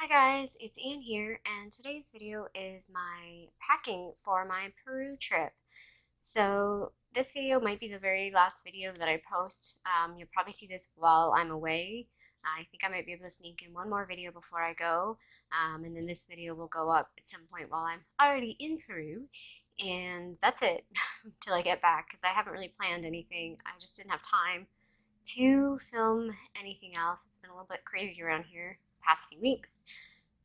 Hi guys, it's Anne here, and today's video is my packing for my Peru trip. So this video might be the very last video that I post. You'll probably see this while I'm away. I think I might be able to sneak in one more video before I go, and then this video will go up at some point while I'm already in Peru, and that's it till I get back because I haven't really planned anything. I just didn't have time to film anything else. It's been a little bit crazy around here the past few weeks.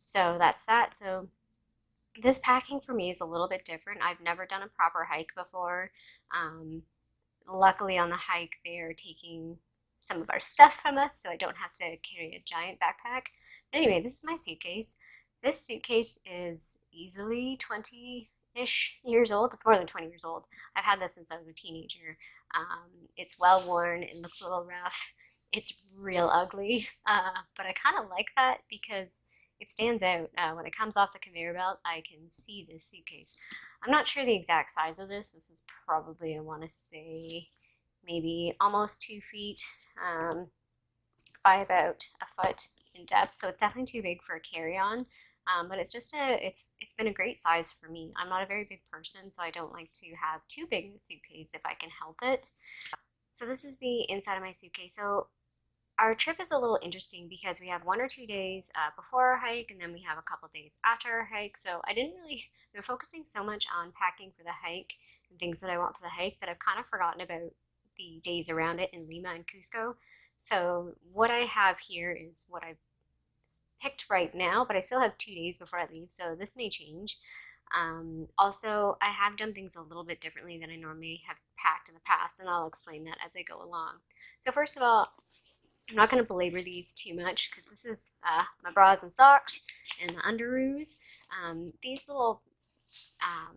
So that's that. So this packing for me is a little bit different. I've never done a proper hike before. Um, Luckily on the hike they are taking some of our stuff from us, so I don't have to carry a giant backpack. But anyway, this is my suitcase. This suitcase is easily 20-ish years old. It's more than 20 years old. I've had this since I was a teenager. It's well worn. It looks a little rough. It's real ugly, but I kind of like that because it stands out. When it comes off the conveyor belt, I can see this suitcase. I'm not sure the exact size of this. This is probably, I want to say, maybe almost 2 feet by about a foot in depth. So it's definitely too big for a carry-on. But it's been a great size for me. I'm not a very big person, so I don't like to have too big a suitcase if I can help it. So this is the inside of my suitcase. So our trip is a little interesting because we have 1 or 2 days before our hike, and then we have a couple days after our hike. So I didn't really, been focusing so much on packing for the hike and things that I want for the hike that I've kind of forgotten about the days around it in Lima and Cusco. So what I have here is what I've picked right now, but I still have 2 days before I leave, so this may change. Also, I have done things a little bit differently than I normally have packed in the past, and I'll explain that as I go along. So first of all, I'm not going to belabor these too much because this is my bras and socks and the underoos. These little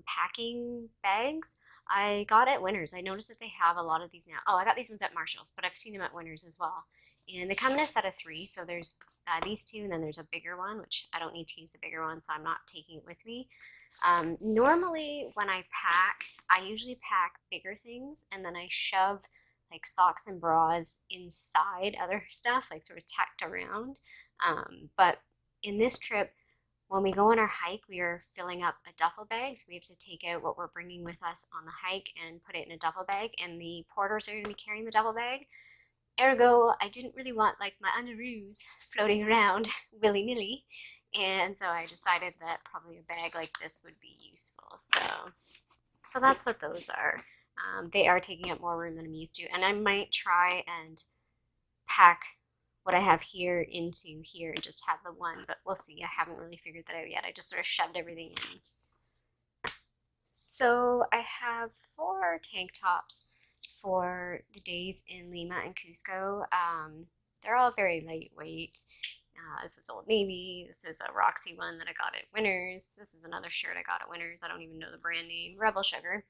packing bags I got at Winners. I noticed that they have a lot of these now. Oh, I got these ones at Marshall's, but I've seen them at Winners as well. And they come in a set of 3, so there's these 2, and then there's a bigger one, which I don't need to use the bigger one, so I'm not taking it with me. Normally, when I pack, I usually pack bigger things, and then I shove like socks and bras inside other stuff, like sort of tacked around. But in this trip, when we go on our hike, we are filling up a duffel bag. So we have to take out what we're bringing with us on the hike and put it in a duffel bag. And the porters are going to be carrying the duffel bag. Ergo, I didn't really want like my underoos floating around willy-nilly. And so I decided that probably a bag like this would be useful. So that's what those are. They are taking up more room than I'm used to. And I might try and pack what I have here into here and just have the one, but we'll see. I haven't really figured that out yet. I just sort of shoved everything in. So I have 4 tank tops for the days in Lima and Cusco. They're all very lightweight. This was Old Navy. This is a Roxy one that I got at Winners. This is another shirt I got at Winners. I don't even know the brand name. Rebel Sugar.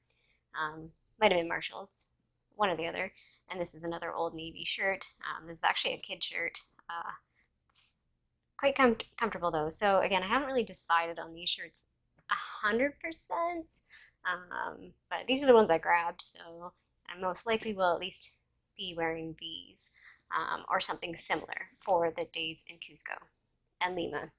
Might have been Marshall's, one or the other. And this is another Old Navy shirt. This is actually a kid shirt. It's quite comfortable though. So again, I haven't really decided on these shirts 100%, but these are the ones I grabbed, so I most likely will at least be wearing these or something similar for the days in Cusco and Lima.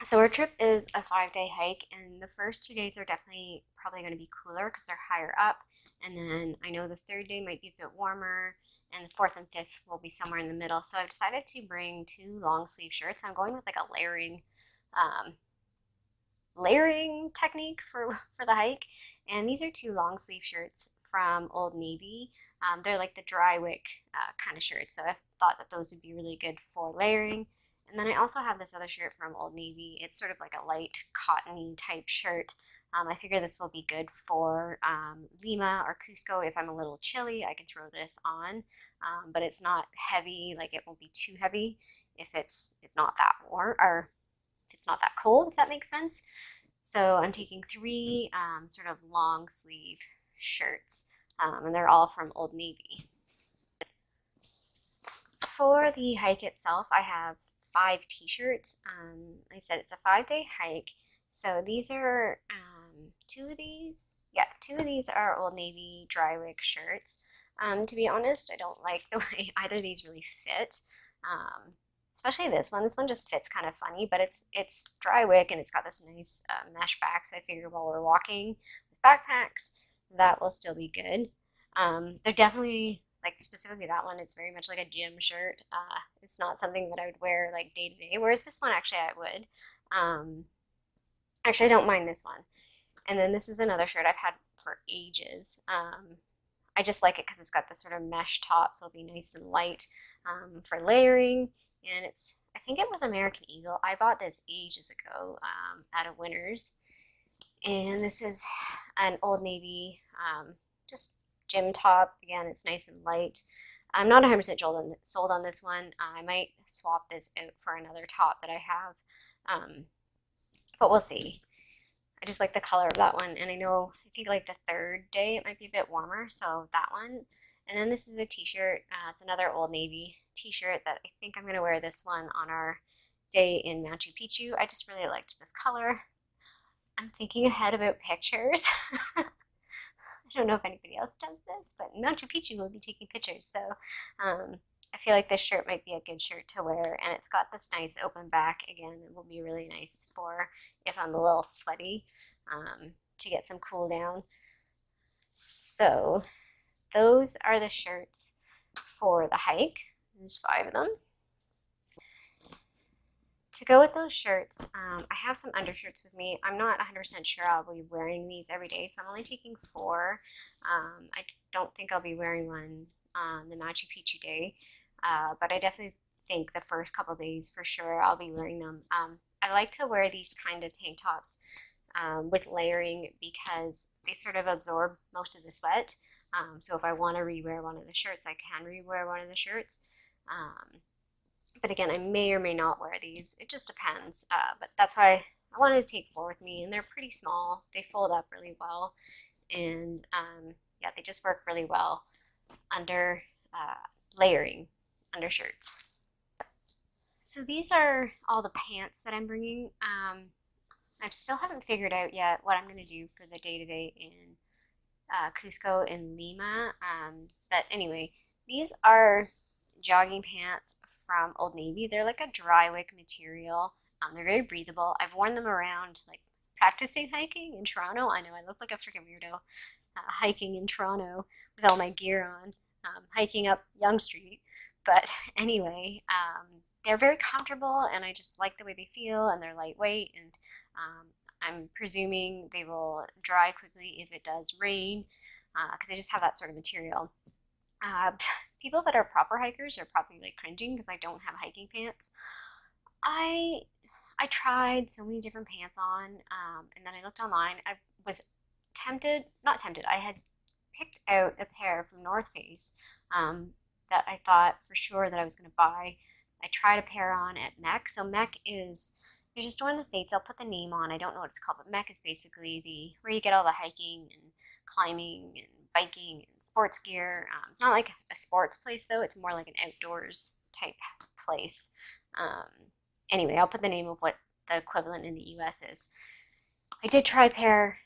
So our trip is a 5-day hike, and the first 2 days are definitely probably going to be cooler because they're higher up, and then I know the 3rd day might be a bit warmer, and the 4th and 5th will be somewhere in the middle. So I've decided to bring 2 long sleeve shirts. I'm going with like a layering technique for the hike, and these are 2 long sleeve shirts from Old Navy. They're like the dry wick kind of shirts, so I thought that those would be really good for layering. And then I also have this other shirt from Old Navy. It's sort of like a light cottony type shirt. I figure this will be good for Lima or Cusco. If I'm a little chilly, I can throw this on, but it's not heavy. Like it won't be too heavy if it's not that warm, or if it's not that cold, if that makes sense. So I'm taking 3 sort of long sleeve shirts, and they're all from Old Navy. For the hike itself, I have 5 t-shirts. Like I said, it's a 5-day hike. So these are 2 of these. Yeah, 2 of these are Old Navy dry wick shirts. To be honest, I don't like the way either of these really fit. especially this one. This one just fits kind of funny, but it's dry wick and it's got this nice mesh back. So I figured while we're walking with backpacks, that will still be good. They're definitely like specifically that one. It's very much like a gym shirt. It's not something that I would wear like day to day. Whereas this one, actually, I would. Actually, I don't mind this one. And then this is another shirt I've had for ages. I just like it because it's got this sort of mesh top, so it'll be nice and light for layering. And I think it was American Eagle. I bought this ages ago at a Winners. And this is an Old Navy, just gym top. Again, it's nice and light. I'm not 100% sold on this one. I might swap this out for another top that I have, but we'll see. I just like the color of that one, and I think like the third day it might be a bit warmer, so that one. And then this is a t-shirt. It's another Old Navy t-shirt that I think I'm going to wear this one on our day in Machu Picchu. I just really liked this color. I'm thinking ahead about pictures. I don't know if anybody else does this, but in Machu Picchu we'll be taking pictures, so I feel like this shirt might be a good shirt to wear, and it's got this nice open back. Again, it will be really nice for if I'm a little sweaty to get some cool down. So those are the shirts for the hike. There's 5 of them. To go with those shirts, I have some undershirts with me. I'm not 100% sure I'll be wearing these every day, so I'm only taking 4. I don't think I'll be wearing one on the Machu Picchu day, but I definitely think the first couple days for sure I'll be wearing them. I like to wear these kind of tank tops with layering because they sort of absorb most of the sweat. So if I want to rewear one of the shirts, I can rewear one of the shirts. But again, I may or may not wear these. It just depends. But that's why I wanted to take 4 with me, and they're pretty small. They fold up really well, and yeah, they just work really well under layering under shirts. So these are all the pants that I'm bringing. I still haven't figured out yet what I'm going to do for the day-to-day in Cusco and Lima. But anyway, these are jogging pants from Old Navy. They're like a dry wick material. They're very breathable. I've worn them around like practicing hiking in Toronto. I know I look like a freaking weirdo hiking in Toronto with all my gear on, hiking up Yonge Street. But anyway, they're very comfortable, and I just like the way they feel, and they're lightweight, and I'm presuming they will dry quickly if it does rain, because they just have that sort of material. People that are proper hikers are probably like cringing because I don't have hiking pants. I I tried so many different pants on, and then I looked online. I was tempted, not tempted. I had picked out a pair from North Face that I thought for sure that I was going to buy. I tried a pair on at Mech. So Mech is there's a store in the States. I'll put the name on. I don't know what it's called, but Mech is basically the where you get all the hiking and climbing and biking and sports gear. It's not like a sports place though. It's more like an outdoors type place. Um, anyway, I'll put the name of what the equivalent in the US is. I did try a pair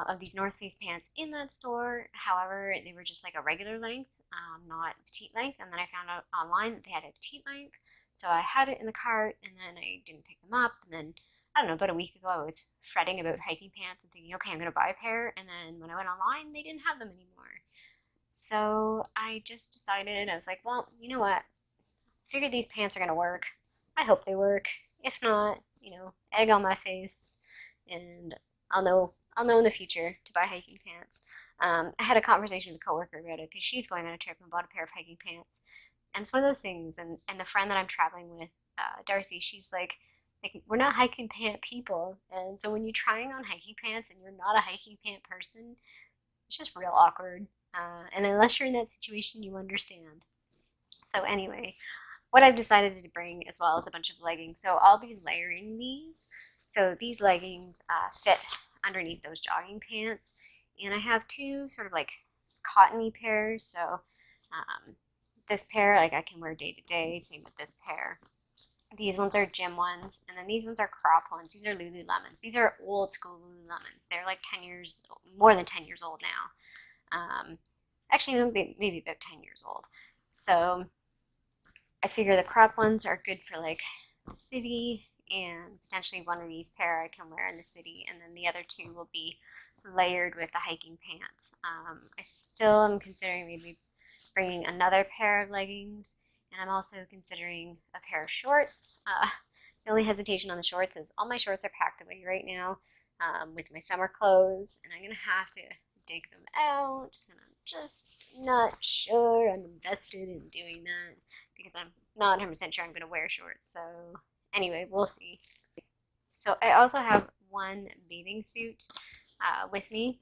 of these North Face pants in that store. However, they were just like a regular length, not petite length. And then I found out online that they had a petite length. So I had it in the cart and then I didn't pick them up. And then, I don't know, about a week ago, I was fretting about hiking pants and thinking, okay, I'm going to buy a pair. And then when I went online, they didn't have them anymore. So I just decided, I was like, well, you know what? I figured these pants are going to work. I hope they work. If not, egg on my face, and I'll know in the future to buy hiking pants. I had a conversation with a coworker about it because she's going on a trip and bought a pair of hiking pants, and it's one of those things. And the friend that I'm traveling with, Darcy, she's like we're not hiking pant people, and so when you're trying on hiking pants and you're not a hiking pant person, it's just real awkward. And unless you're in that situation, you understand. So anyway, what I've decided to bring as well is a bunch of leggings. So I'll be layering these. So these leggings fit underneath those jogging pants. And I have two sort of like cottony pairs. So this pair, like I can wear day to day. Same with this pair. These ones are gym ones, and then these ones are crop ones. These are Lululemons. These are old school Lululemons. They're like 10 years, more than 10 years old now. Actually, maybe about 10 years old. So I figure the crop ones are good for like the city, and potentially one of these pair I can wear in the city, and then the other two will be layered with the hiking pants. I still am considering maybe bringing another pair of leggings, and I'm also considering a pair of shorts. The only hesitation on the shorts is all my shorts are packed away right now with my summer clothes, and I'm gonna have to dig them out, and I'm just not sure I'm invested in doing that because I'm not 100% sure I'm gonna wear shorts. So anyway, we'll see. So I also have one bathing suit with me.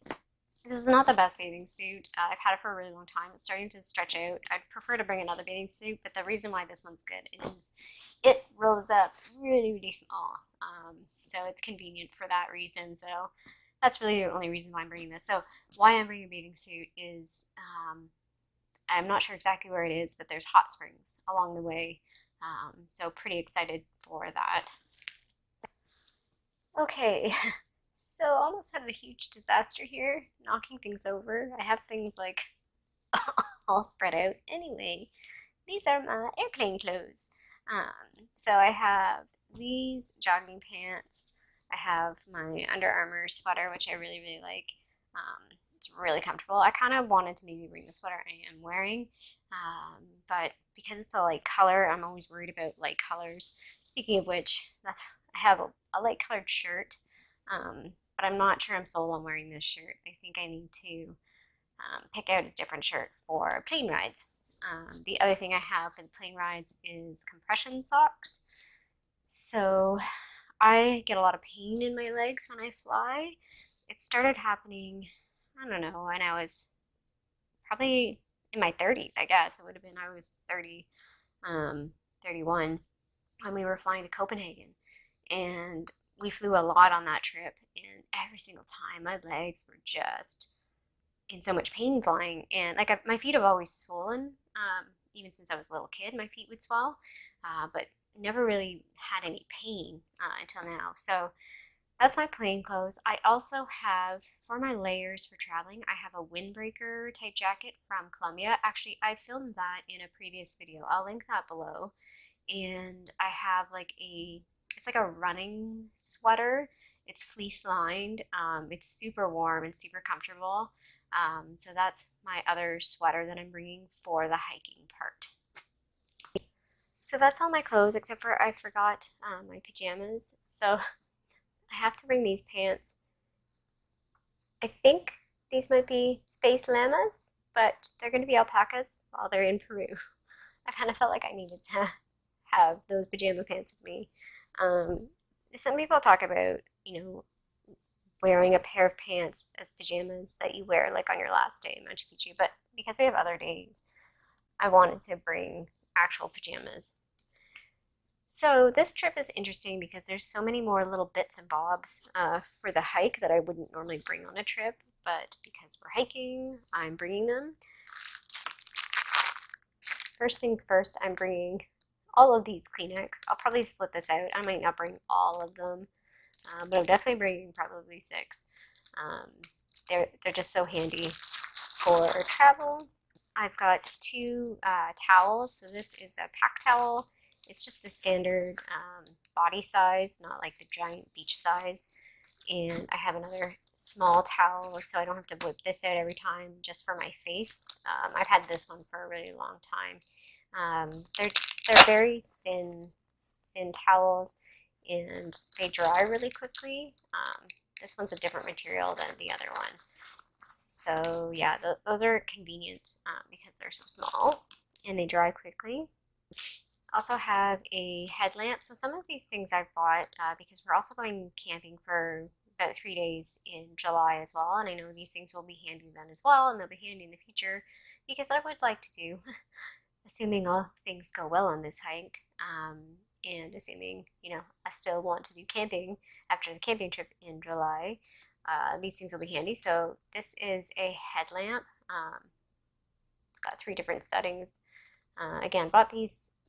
This is not the best bathing suit. I've had it for a really long time. It's starting to stretch out. I'd prefer to bring another bathing suit, but the reason why this one's good is it rolls up really, really small. So it's convenient for that reason. So that's really the only reason why I'm bringing this. So why I'm bringing a bathing suit is I'm not sure exactly where it is, but there's hot springs along the way. So pretty excited for that. Okay, so almost had a huge disaster here, knocking things over. I have things like all spread out. Anyway, these are my airplane clothes. So I have these jogging pants. I have my Under Armour sweater, which I really, really like. It's really comfortable. I kind of wanted to maybe bring the sweater I am wearing, but because it's a light color, I'm always worried about light colors. Speaking of which, I have a light colored shirt, but I'm not sure I'm sold on wearing this shirt. I think I need to pick out a different shirt for plane rides. The other thing I have for the plane rides is compression socks. So I get a lot of pain in my legs when I fly. It started happening, I don't know, when I was probably in my 30s, I guess. It would have been, I was 30, 31 when we were flying to Copenhagen. And we flew a lot on that trip. And every single time, my legs were just in so much pain flying. And like my feet have always swollen. Even since I was a little kid, my feet would swell. But never really had any pain until now. So that's my plain clothes. I also have, for my layers for traveling, I have a windbreaker type jacket from Columbia. Actually, I filmed that in a previous video. I'll link that below. And I have like it's like a running sweater. It's fleece lined. It's super warm and super comfortable. So that's my other sweater that I'm bringing for the hiking part. So that's all my clothes, except for I forgot my pajamas. So I have to bring these pants. I think these might be space llamas, but they're going to be alpacas while they're in Peru. I kind of felt like I needed to have those pajama pants with me. Some people talk about, wearing a pair of pants as pajamas that you wear like on your last day in Machu Picchu, but because we have other days, I wanted to bring actual pajamas. So this trip is interesting because there's so many more little bits and bobs for the hike that I wouldn't normally bring on a trip, but because we're hiking, I'm bringing them. First things first, I'm bringing all of these Kleenex. I'll probably split this out. I might not bring all of them, but I'm definitely bringing probably 6. They're just so handy for travel. I've got 2 towels. So this is a pack towel. It's just the standard body size, not like the giant beach size. And I have another small towel so I don't have to whip this out every time, just for my face. I've had this one for a really long time. They're very thin towels, and they dry really quickly. This one's a different material than the other one. So yeah, those are convenient because they're so small and they dry quickly. Also have a headlamp. So some of these things I've bought because we're also going camping for about 3 days in July as well, and I know these things will be handy then as well, and they'll be handy in the future because I would like to do, assuming all things go well on this hike, and assuming I still want to do camping after the camping trip in July, these things will be handy. So this is a headlamp. It's got 3 different settings. Again, bought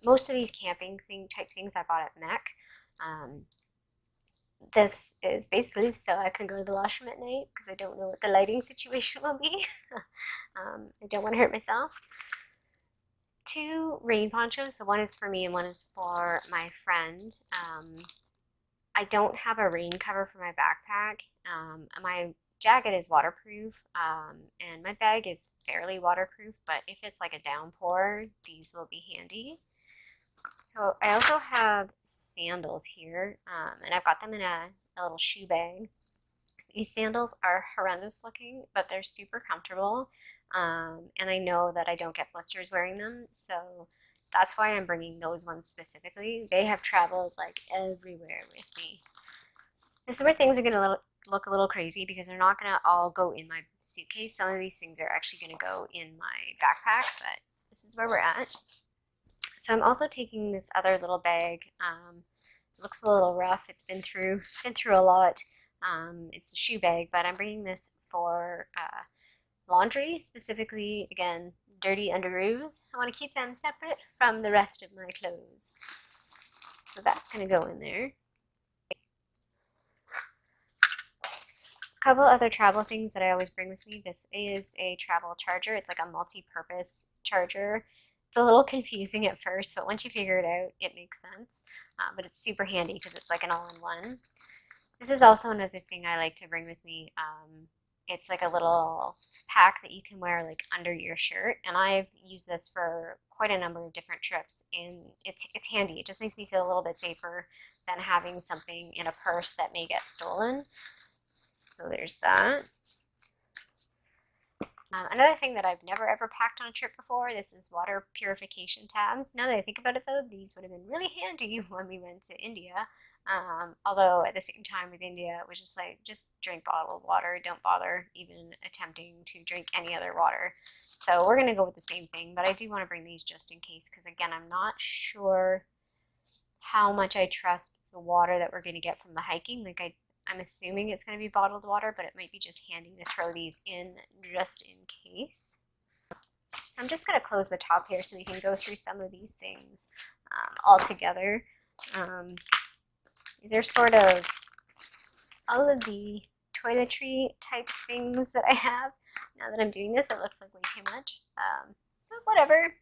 most of these camping type things I bought at Mac. This is basically so I can go to the washroom at night because I don't know what the lighting situation will be. I don't want to hurt myself. two rain ponchos. So one is for me and one is for my friend. I don't have a rain cover for my backpack. My jacket is waterproof, and my bag is fairly waterproof, but if it's like a downpour, these will be handy. So I also have sandals here, and I've got them in a little shoe bag. These sandals are horrendous looking, but they're super comfortable, and I know that I don't get blisters wearing them, so that's why I'm bringing those ones specifically. They have traveled like everywhere with me. This is where things are going to look a little crazy because they're not going to all go in my suitcase. Some of these things are actually going to go in my backpack, but this is where we're at. So I'm also taking this other little bag. It looks a little rough. It's been through a lot. It's a shoe bag, but I'm bringing this for laundry, specifically, again, dirty underoos. I want to keep them separate from the rest of my clothes. So that's going to go in there. A couple other travel things that I always bring with me. This is a travel charger. It's like a multi-purpose charger. It's a little confusing at first, but once you figure it out, it makes sense. But it's super handy because it's like an all-in-one. This is also another thing I like to bring with me. It's like a little pack that you can wear like under your shirt, and I've used this for quite a number of different trips, and it's handy. It just makes me feel a little bit safer than having something in a purse that may get stolen. So there's that. Another thing that I've never ever packed on a trip before, this is water purification tabs. Now that I think about it though, these would have been really handy when we went to India. Although at the same time with India, it was just like, just drink bottled water. Don't bother even attempting to drink any other water. So we're going to go with the same thing, but I do want to bring these just in case because again, I'm not sure how much I trust the water that we're going to get from the hiking. Like I'm assuming it's going to be bottled water, but it might be just handy to throw these in just in case. So I'm just going to close the top here so we can go through some of these things all together. These are sort of all of the toiletry type things that I have. Now that I'm doing this, it looks like way too much, but whatever.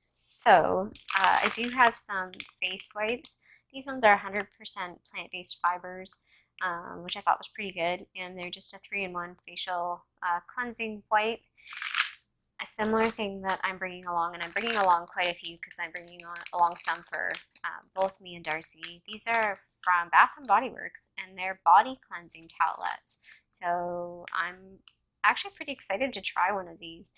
So I do have some face wipes. These ones are 100% plant-based fibers, which I thought was pretty good, and they're just a 3-in-1 facial cleansing wipe. A similar thing that I'm bringing along, and I'm bringing along quite a few because I'm bringing along some for both me and Darcy. These are from Bath & Body Works, and they're body cleansing towelettes. So I'm actually pretty excited to try one of these.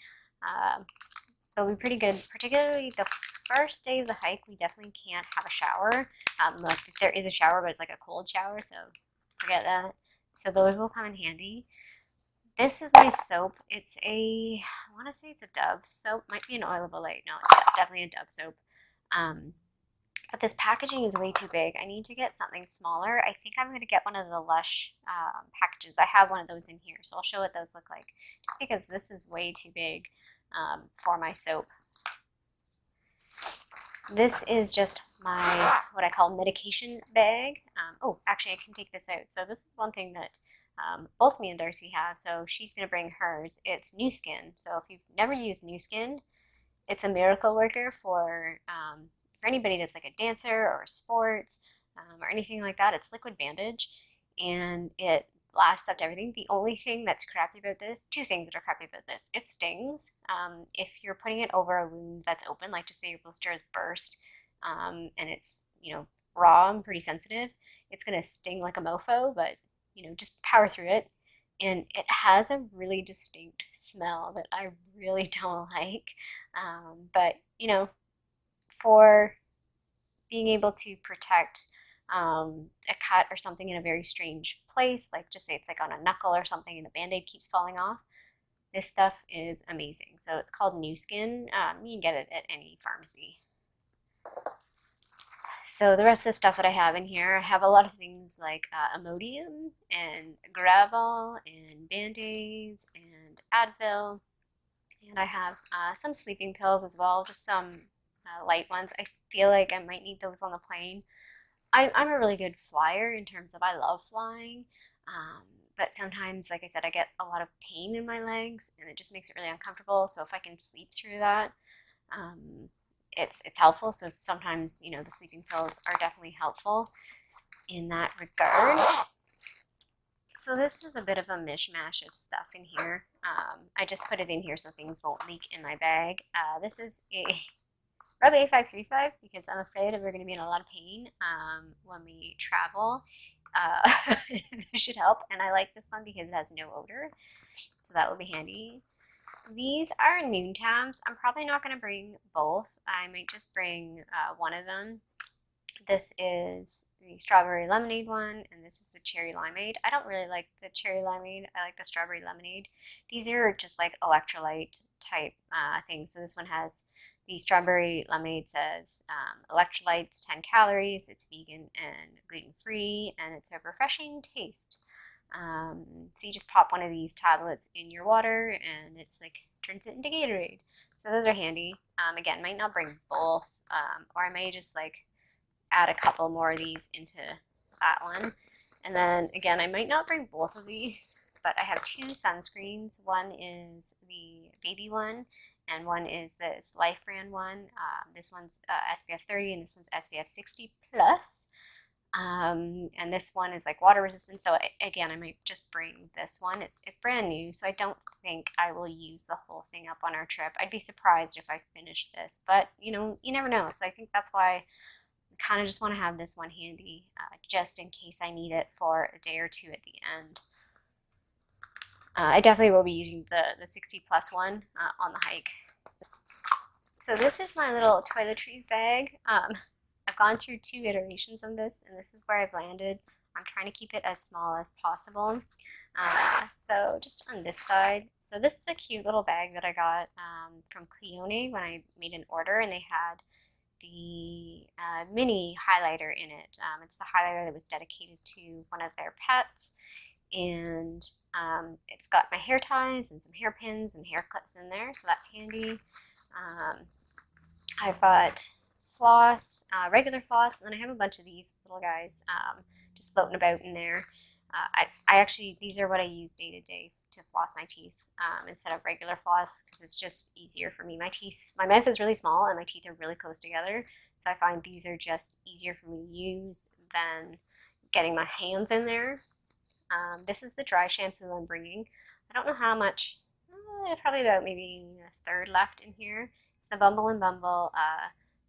So it'll be pretty good, particularly the first day of the hike. We definitely can't have a shower. Look, there is a shower, but it's like a cold shower, so forget that. So those will come in handy. This is my soap. It's I want to say it's a Dove soap. Might be an Oil of Olay. No, it's definitely a Dove soap. But this packaging is way too big. I need to get something smaller. I think I'm going to get one of the Lush packages. I have one of those in here, so I'll show what those look like. Just because this is way too big for my soap. This is just my, what I call medication bag. Oh, actually I can take this out. So this is one thing that both me and Darcy have, so she's going to bring hers. It's New Skin. So if you've never used New Skin, it's a miracle worker for anybody that's like a dancer or sports or anything like that. It's liquid bandage, and it lasts up to everything. The only thing that's crappy about this, two things that are crappy about this, it stings. If you're putting it over a wound that's open, like just say your blister is burst and it's, raw and pretty sensitive, it's going to sting like a mofo, but just power through it. And it has a really distinct smell that I really don't like. But, for being able to protect a cut or something in a very strange place, like just say it's like on a knuckle or something and the band-aid keeps falling off, this stuff is amazing. So it's called New Skin. You can get it at any pharmacy. So the rest of the stuff that I have in here, I have a lot of things like Imodium and Gravol and Band-Aids and Advil. And I have some sleeping pills as well, just some light ones. I feel like I might need those on the plane. I'm a really good flyer in terms of I love flying, but sometimes, like I said, I get a lot of pain in my legs and it just makes it really uncomfortable. So if I can sleep through that, It's helpful. So sometimes, you know, the sleeping pills are definitely helpful in that regard. So this is a bit of a mishmash of stuff in here. I just put it in here so things won't leak in my bag. This is a Rub A535 because I'm afraid that we're going to be in a lot of pain when we travel. This should help. And I like this one because it has no odor, so that will be handy. These are Noontowns. I'm probably not going to bring both. I might just bring one of them. This is the strawberry lemonade one, and this is the cherry limeade. I don't really like the cherry limeade. I like the strawberry lemonade. These are just like electrolyte type things. So this one has the strawberry lemonade says electrolytes, 10 calories. It's vegan and gluten free, and it's a refreshing taste. So you just pop one of these tablets in your water, and it's like turns it into Gatorade. So those are handy. Again, might not bring both, or I may just like add a couple more of these into that one. And then again, I might not bring both of these, but I have two sunscreens. One is the baby one, and one is this Life brand one. This one's SPF 30, and this one's SPF 60 plus. And this one is like water resistant. So again, I might just bring this one. It's brand new, so I don't think I will use the whole thing up on our trip. I'd be surprised if I finished this, but you know, you never know. So I think that's why I kind of just want to have this one handy, just in case I need it for a day or two at the end. I definitely will be using the 60 plus one on the hike. So this is my little toiletries bag. I've gone through two iterations of this, and this is where I've landed. I'm trying to keep it as small as possible. So just on this side, so this is a cute little bag that I got from Cleone when I made an order, and they had the mini highlighter in it. It's the highlighter that was dedicated to one of their pets, and it's got my hair ties and some hairpins and hair clips in there, so that's handy. I've got floss, regular floss, and then I have a bunch of these little guys just floating about in there. I actually, these are what I use day to day to floss my teeth instead of regular floss because it's just easier for me. My mouth is really small and my teeth are really close together, so I find these are just easier for me to use than getting my hands in there. This is the dry shampoo I'm bringing. I don't know how much, probably about maybe a third left in here. It's the Bumble and Bumble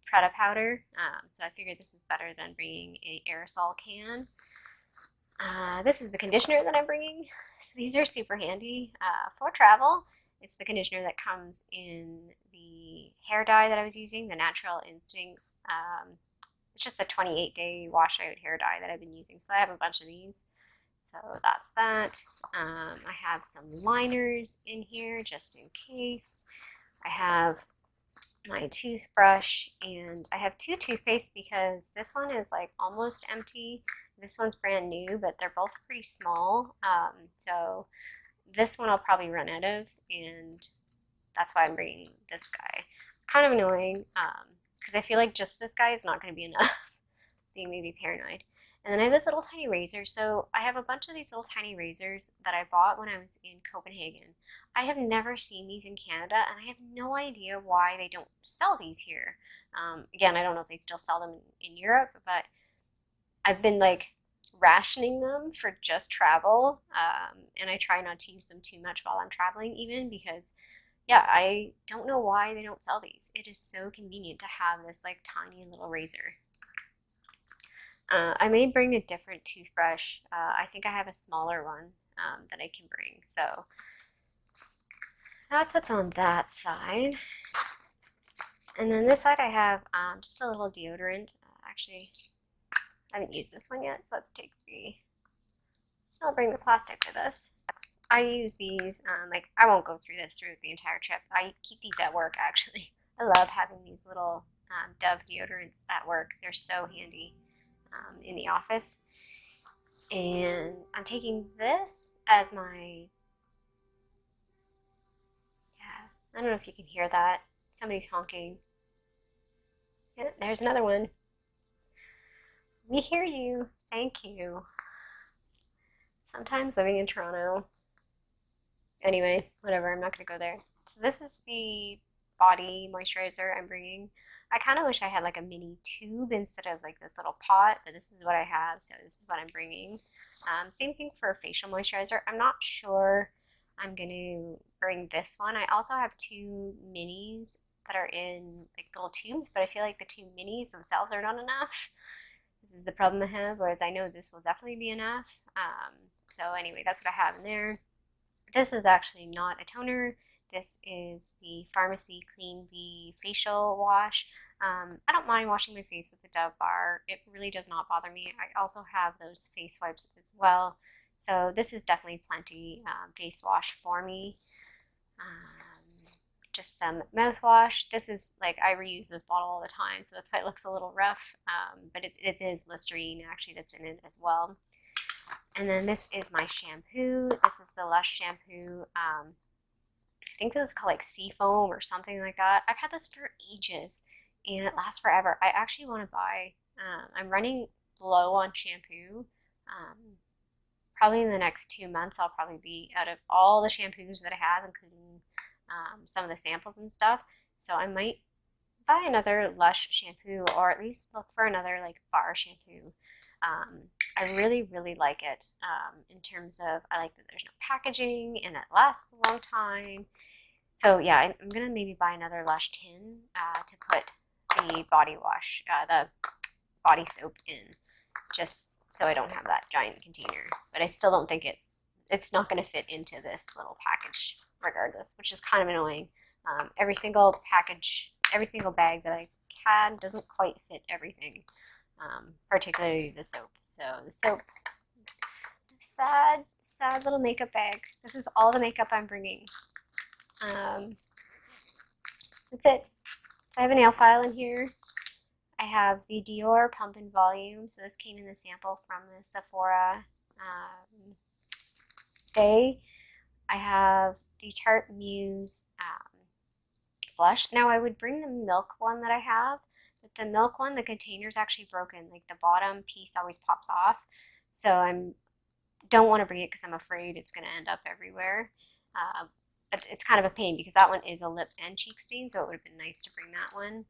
Prada powder, so I figured this is better than bringing a aerosol can. This is the conditioner that I'm bringing. So these are super handy for travel. It's the conditioner that comes in the hair dye that I was using, the Natural Instincts. It's just the 28-day wash out hair dye that I've been using. So I have a bunch of these. So that's that. I have some liners in here just in case. I have my toothbrush, and I have two toothpastes because this one is like almost empty. This one's brand new, but they're both pretty small. So this one I'll probably run out of, and that's why I'm bringing this guy. Kind of annoying because I feel like just this guy is not going to be enough. Being maybe paranoid. And then I have this little tiny razor. So I have a bunch of these little tiny razors that I bought when I was in Copenhagen. I have never seen these in Canada, and I have no idea why they don't sell these here. Again, I don't know if they still sell them in Europe, but I've been like rationing them for just travel, and I try not to use them too much while I'm traveling even because yeah, I don't know why they don't sell these. It is so convenient to have this like tiny little razor. I may bring a different toothbrush. I think I have a smaller one that I can bring. So that's what's on that side. And then this side I have just a little deodorant. Actually, I haven't used this one yet, so let's take so I'll bring the plastic with us. I use these, like I won't go through this through the entire trip. I keep these at work actually. I love having these little Dove deodorants at work. They're so handy in the office. And I'm taking this as my, yeah, I don't know if you can hear that. Somebody's honking. Yeah, there's another one. We hear you. Thank you. Sometimes living in Toronto. Anyway, whatever, I'm not going to go there. So this is the body moisturizer I'm bringing. I kind of wish I had like a mini tube instead of like this little pot, but this is what I have, so this is what I'm bringing. Same thing for facial moisturizer. I'm not sure I'm going to bring this one. I also have two minis that are in like little tubes, but I feel like the two minis themselves are not enough. This is the problem I have, whereas I know this will definitely be enough. So anyway, that's what I have in there. This is actually not a toner. This is the Pharmacy Clean Bee facial wash. I don't mind washing my face with the Dove bar. It really does not bother me. I also have those face wipes as well. So this is definitely plenty face wash for me. Just some mouthwash. This is like, I reuse this bottle all the time, so that's why it looks a little rough, but it is Listerine actually that's in it as well. And then this is my shampoo. This is the Lush shampoo. I think this is called like Seafoam or something like that. I've had this for ages and it lasts forever. I actually want to buy, I'm running low on shampoo. Probably in the next 2 months, I'll probably be out of all the shampoos that I have, including some of the samples and stuff. So I might buy another Lush shampoo, or at least look for another like bar shampoo. I really, really like it in terms of, I like that there's no packaging and it lasts a long time. So yeah, I'm gonna maybe buy another Lush tin to put the body wash, the body soap in, just so I don't have that giant container. But I still don't think it's not gonna fit into this little package regardless, which is kind of annoying. Every single package, every single bag that I had doesn't quite fit everything, particularly the soap. So the soap, sad, sad little makeup bag. This is all the makeup I'm bringing. That's it. So I have a nail file in here. I have the Dior Pump and Volume. So this came in the sample from the Sephora day. I have the Tarte Muse blush. Now I would bring the milk one that I have, but the milk one, the container is actually broken. Like the bottom piece always pops off. So I don't want to bring it because I'm afraid it's going to end up everywhere. It's kind of a pain because that one is a lip and cheek stain, so it would have been nice to bring that one.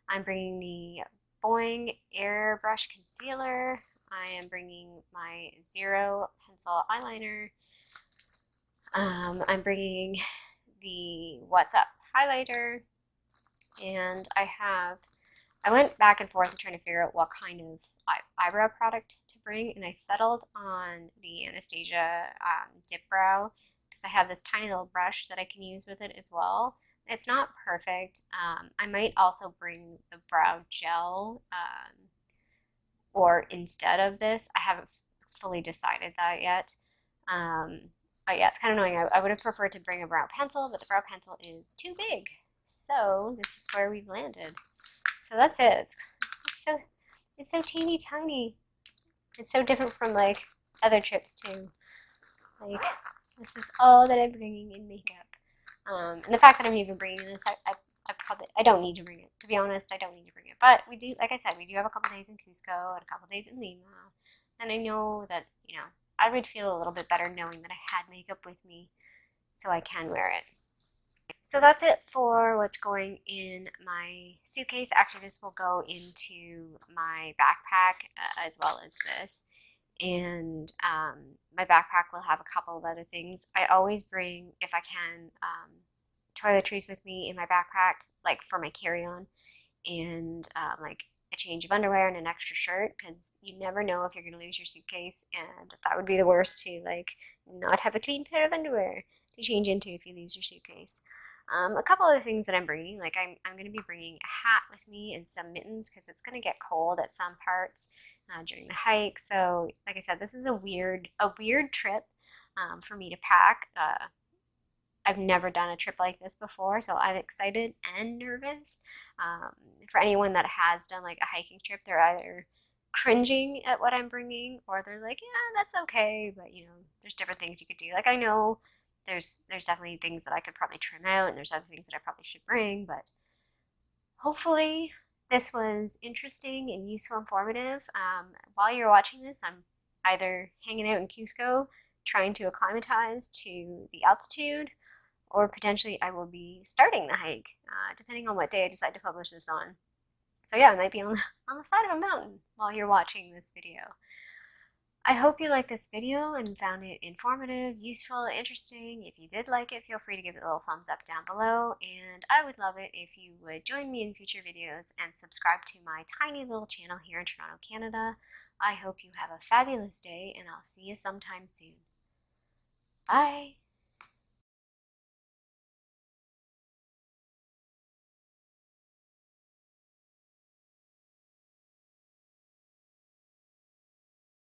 I'm bringing the Boing Airbrush Concealer. I am bringing my Zero Pencil Eyeliner. I'm bringing the What's Up highlighter, and I went back and forth trying to figure out what kind of eyebrow product to bring, and I settled on the Anastasia Dip Brow because I have this tiny little brush that I can use with it as well. It's not perfect. I might also bring the brow gel or instead of this. I haven't fully decided that yet. But yeah, it's kind of annoying. I would have preferred to bring a brow pencil, but the brow pencil is too big. So this is where we've landed. So that's it. It's so teeny tiny. It's so different from like other trips too. Like this is all that I'm bringing in makeup. And the fact that I'm even bringing this, I don't need to bring it. To be honest, I don't need to bring it. But we do, like I said, we do have a couple days in Cusco and a couple days in Lima. And I know that, you know, I would feel a little bit better knowing that I had makeup with me so I can wear it. So that's it for what's going in my suitcase. Actually, this will go into my backpack as well as this. And my backpack will have a couple of other things. I always bring, if I can, toiletries with me in my backpack, like for my carry-on, and like a change of underwear and an extra shirt, because you never know if you're going to lose your suitcase, and that would be the worst to like not have a clean pair of underwear to change into if you lose your suitcase. A couple of things that I'm bringing, like I'm going to be bringing a hat with me and some mittens because it's going to get cold at some parts during the hike. So like I said, this is a weird trip for me to pack. I've never done a trip like this before, so I'm excited and nervous. For anyone that has done like a hiking trip, they're either cringing at what I'm bringing or they're like, yeah, that's okay, but you know, there's different things you could do. Like I know there's definitely things that I could probably trim out, and there's other things that I probably should bring, but hopefully this was interesting and useful, informative. While you're watching this, I'm either hanging out in Cusco trying to acclimatize to the altitude, or potentially I will be starting the hike, depending on what day I decide to publish this on. So yeah, I might be on the side of a mountain while you're watching this video. I hope you liked this video and found it informative, useful, interesting. If you did like it, feel free to give it a little thumbs up down below, and I would love it if you would join me in future videos and subscribe to my tiny little channel here in Toronto, Canada. I hope you have a fabulous day, and I'll see you sometime soon. Bye!